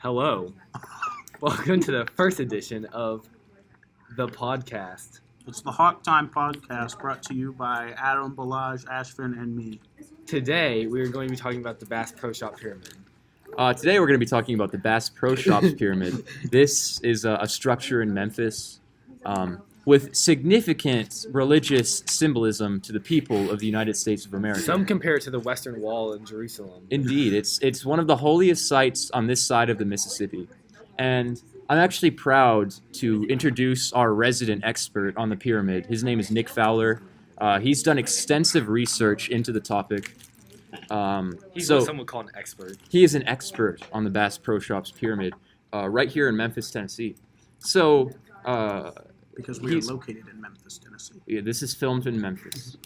Hello. Welcome to the first edition of the podcast. It's the Hawk Time Podcast brought to you by Adam, Balaj, Ashvin, and me. Today, we are going to be talking about the Bass Pro Shop Pyramid. Today we're going to be talking about the Bass Pro Shops Pyramid. This is a structure in Memphis with significant religious symbolism to the people of the United States of America. Some compare it to the Western Wall in Jerusalem. Indeed, it's one of the holiest sites on this side of the Mississippi. And I'm actually proud to introduce our resident expert on the pyramid. His name is Nick Fowler. He's done extensive research into the topic. He's what some would call an expert. He is an expert on the Bass Pro Shops Pyramid right here in Memphis, Tennessee. So, Because we are located in Memphis, Tennessee. yeah, this is filmed in Memphis.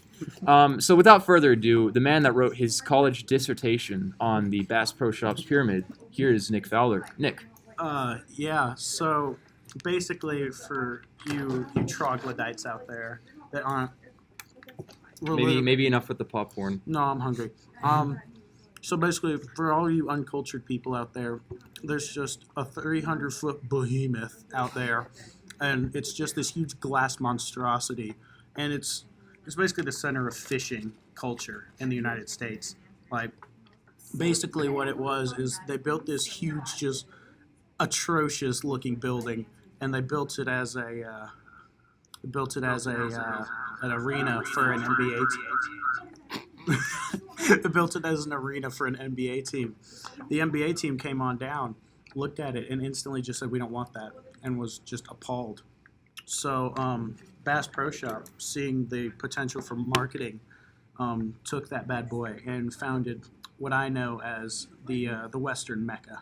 So without further ado, the man that wrote his college dissertation on the Bass Pro Shops Pyramid, here is Nick Fowler. Nick. So basically for you troglodytes out there that aren't... Maybe enough with the popcorn. No, I'm hungry. So basically, for all you uncultured people out there, there's just a 300-foot behemoth out there, and it's just this huge glass monstrosity, and it's basically the center of fishing culture in the United States. Like, basically what it was is they built this huge, just atrocious-looking building, and they built it as an arena for an NBA team. They built it as an arena for an NBA team. The NBA team came on down, looked at it, and instantly just said, "We don't want that," and was just appalled. So Bass Pro Shop, seeing the potential for marketing, took that bad boy and founded what I know as the Western Mecca.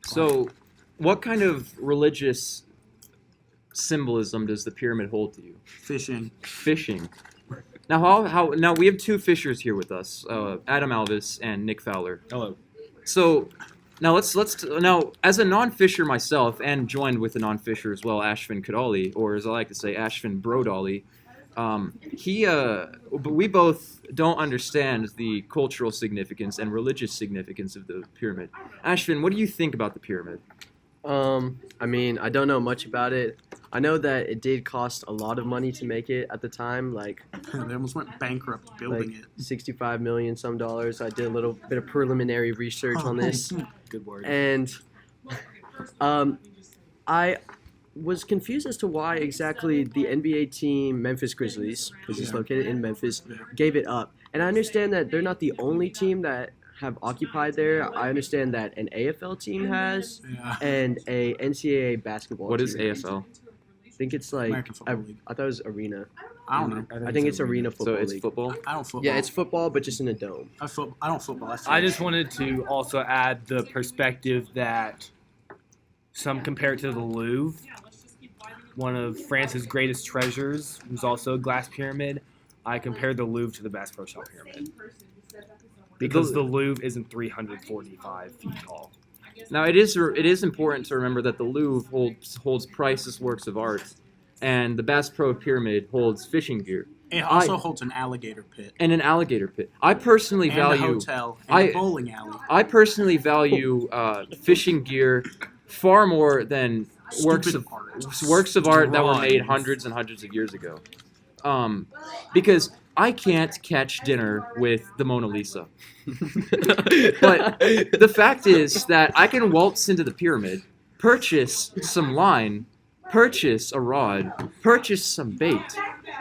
So, what kind of religious symbolism does the pyramid hold to you? Fishing. Fishing. Now we have two fishers here with us, Adam Alvis and Nick Fowler. Hello. So now let's as a non-fisher myself and joined with a non-fisher as well, Ashvin Kadali, or as I like to say, Ashvin Brodali. But we both don't understand the cultural significance and religious significance of the pyramid. Ashvin, what do you think about the pyramid? I don't know much about it. I know that it did cost a lot of money to make it at the time, They almost went bankrupt building it. $65 million some dollars. I did a little bit of preliminary research on this. Good word. And I was confused as to why exactly the NBA team, Memphis Grizzlies, because it's located in Memphis, gave it up. And I understand that they're not the only team that have occupied there. I understand that an AFL team has, and a NCAA basketball What team. is AFL? I think it's like, American Football League. I thought it was arena. I don't know. I think it's arena football So it's league. football? I don't football. Yeah, it's football, but just in a dome. I don't football. I just wanted to also add the perspective that some compare it to the Louvre, one of France's greatest treasures, who's also a glass pyramid. I compared the Louvre to the Bass Pro Shop Pyramid because the Louvre isn't 345 feet tall. Now it is important to remember that the Louvre holds priceless works of art, and the Bass Pro Pyramid holds fishing gear. It also holds an alligator pit. And an alligator pit. I personally And value a hotel and a bowling alley. I personally value fishing gear far more than works of art that were made hundreds and hundreds of years ago. Because I can't catch dinner with the Mona Lisa. But the fact is that I can waltz into the pyramid, purchase some line, purchase a rod, purchase some bait,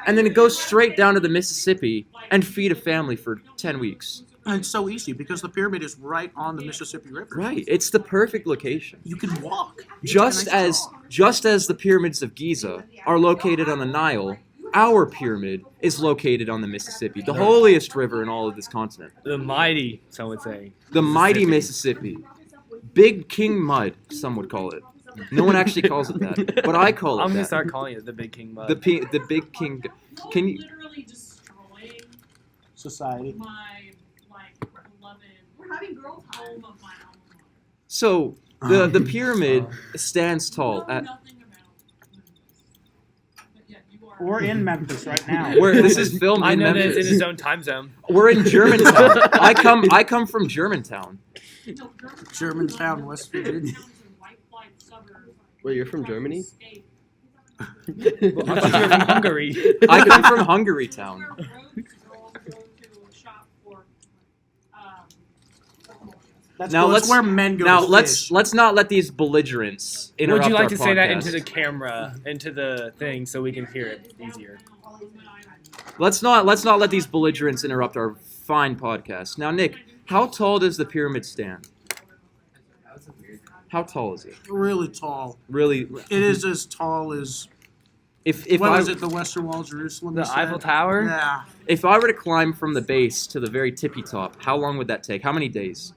and then go straight down to the Mississippi and feed a family for 10 weeks. And it's so easy because the pyramid is right on the Mississippi River. Right, it's the perfect location. You can walk. Just as the pyramids of Giza are located on the Nile, our pyramid is located on the Mississippi, the holiest river in all of this continent. The mighty, some would say. The mighty Mississippi. Big King Mud, some would call it. No one actually calls it that, but I call it I'm that. gonna start calling it the Big King Mud. The Big King. Can you? Literally destroying Society. my beloved. We're having girl time. Home of my alma mater. So the pyramid stands tall I know at. nothing about Memphis, but yet you are We're in Memphis right now. This is filmed I in know that Memphis. it's in his own time zone. We're in Germantown. I come from Germantown. Germantown, West Virginia. Wait, you're from Germany? Well, I thought you were from Hungary. I come from Hungary Town. Now That's where men go. Now to let's fish. not let these belligerents interrupt Would you like our to say that into podcast. the camera, into the thing, so we can hear it easier? Let's not let these belligerents interrupt our fine podcast. Now, Nick, how tall does the pyramid stand? How tall is it? Really tall. Really? It is as tall as If what I was it? The Western Wall of Jerusalem. The you said? Eiffel Tower? Yeah. if I were to climb from the base to the very tippy top, how long would that take? How many days?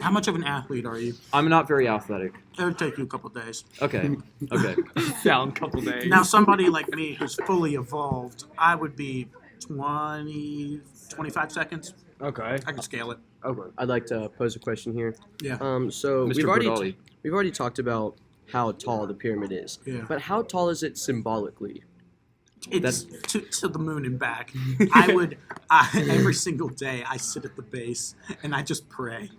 How much of an athlete are you? I'm not very athletic. It would take you a couple days. Okay. Okay. Down a couple days. Now, somebody like me who's fully evolved, I would be 20, 25 seconds. Okay. I can scale it. Okay. I'd like to pose a question here. Yeah. So Mr. we've Brodali. already talked about how tall the pyramid is, Yeah. but how tall is it symbolically? It's to the moon and back. Every single day I sit at the base and I just pray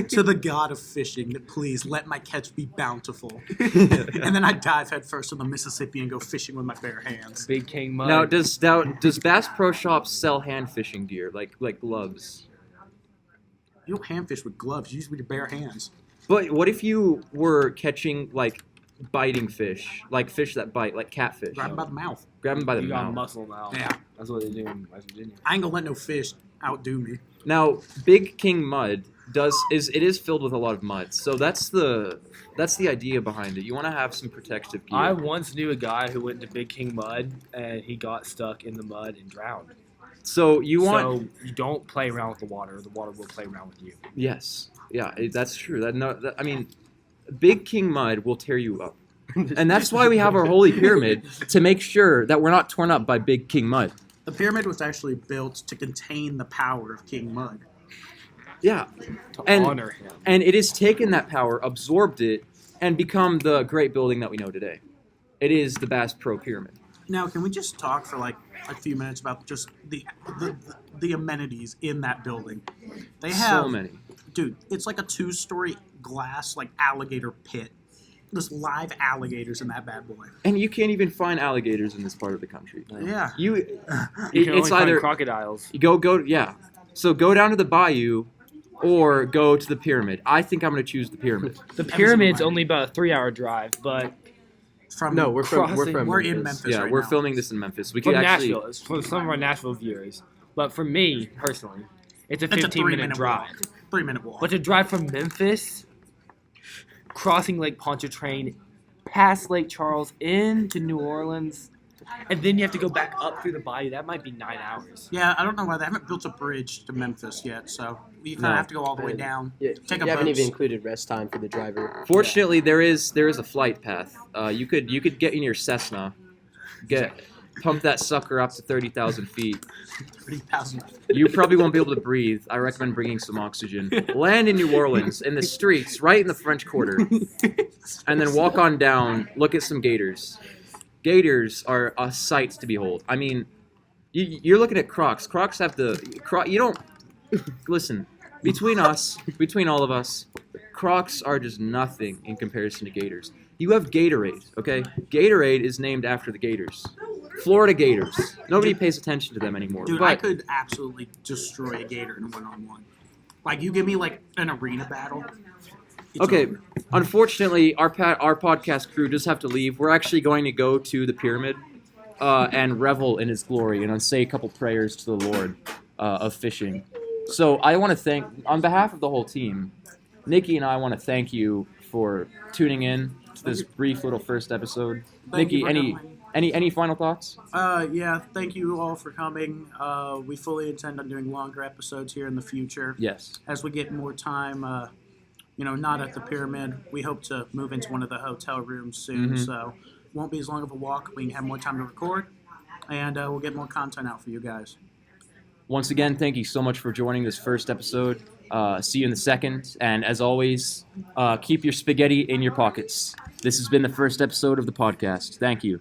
to the god of fishing that please let my catch be bountiful. And then I dive headfirst in the Mississippi and go fishing with my bare hands. Big King Mud. Now, does Bass Pro Shops sell hand fishing gear like gloves? You don't hand fish with gloves, you use with your bare hands. But what if you were catching like biting fish, like fish that bite, like catfish? Grab them by the mouth. Grab them by the you got mouth. muscle now. Yeah. That's what they do in West Virginia. I ain't gonna let no fish outdo me. Now, Big King Mud is filled with a lot of mud, so that's the idea behind it. You want to have some protective gear. I once knew a guy who went to Big King Mud and he got stuck in the mud and drowned. So you want So you don't play around with the water. The water will play around with you. yes, yeah, that's true. I mean, Big King Mud will tear you up, and that's why we have our holy pyramid to make sure that we're not torn up by Big King Mud. The pyramid was actually built to contain the power of King Mud. Yeah, To And- honor him. and it has taken that power, absorbed it, and become the great building that we know today. It is the Bass Pro Pyramid. Now, can we just talk for like a few minutes about just the amenities in that building? They have So many. dude, it's like a 2-story glass like alligator pit. There's live alligators in that bad boy. And you can't even find alligators in this part of the country. Yeah. You, You can it's only find either crocodiles. you go yeah. So go down to the bayou, or go to the pyramid. I think I'm going to choose the pyramid. The pyramid's only about a 3-hour drive, but From No, we're from we're in Memphis. Memphis Yeah, right we're now. filming this in Memphis. We from could actually. Nashville. It's for some of our Nashville viewers. But for me, personally, it's a It's a 15-minute 3-minute drive. walk. 3-minute walk. But to drive from Memphis, crossing Lake Pontchartrain, past Lake Charles, into New Orleans, and then you have to go back up through the bayou, that might be 9 hours. Yeah, I don't know why they haven't built a bridge to Memphis yet, so you kind of No. have to go all the way And- down. Yeah, Take a you haven't boat. even included rest time for the driver. Fortunately, there is a flight path. You could get in your Cessna, pump that sucker up to 30,000 feet. 30,000. You probably won't be able to breathe. I recommend bringing some oxygen. Land in New Orleans, in the streets, right in the French Quarter, and then walk on down. Look at some gators. Gators are a sight to behold. I mean, you're looking at Crocs. Crocs have you don't listen. Between us, between all of us, Crocs are just nothing in comparison to Gators. You have Gatorade, okay? Gatorade is named after the Gators. Florida Gators. Nobody pays attention to them anymore. Dude, but I could absolutely destroy a gator in a one-on-one. Like, you give me, like, an arena battle. It's Okay, over. unfortunately, our podcast crew just have to leave. We're actually going to go to the pyramid and revel in its glory and say a couple prayers to the Lord of fishing. So I want to thank, on behalf of the whole team, Nikki and I want to thank you for tuning in to this brief little first episode. Thank you Nikki, for coming. any final thoughts? Yeah, thank you all for coming. We fully intend on doing longer episodes here in the future. Yes. As we get more time, not at the pyramid, we hope to move into one of the hotel rooms soon, Mhm. so won't be as long of a walk. We can have more time to record, and we'll get more content out for you guys. Once again, thank you so much for joining this first episode. See you in the second. And as always, keep your spaghetti in your pockets. This has been the first episode of the podcast. Thank you.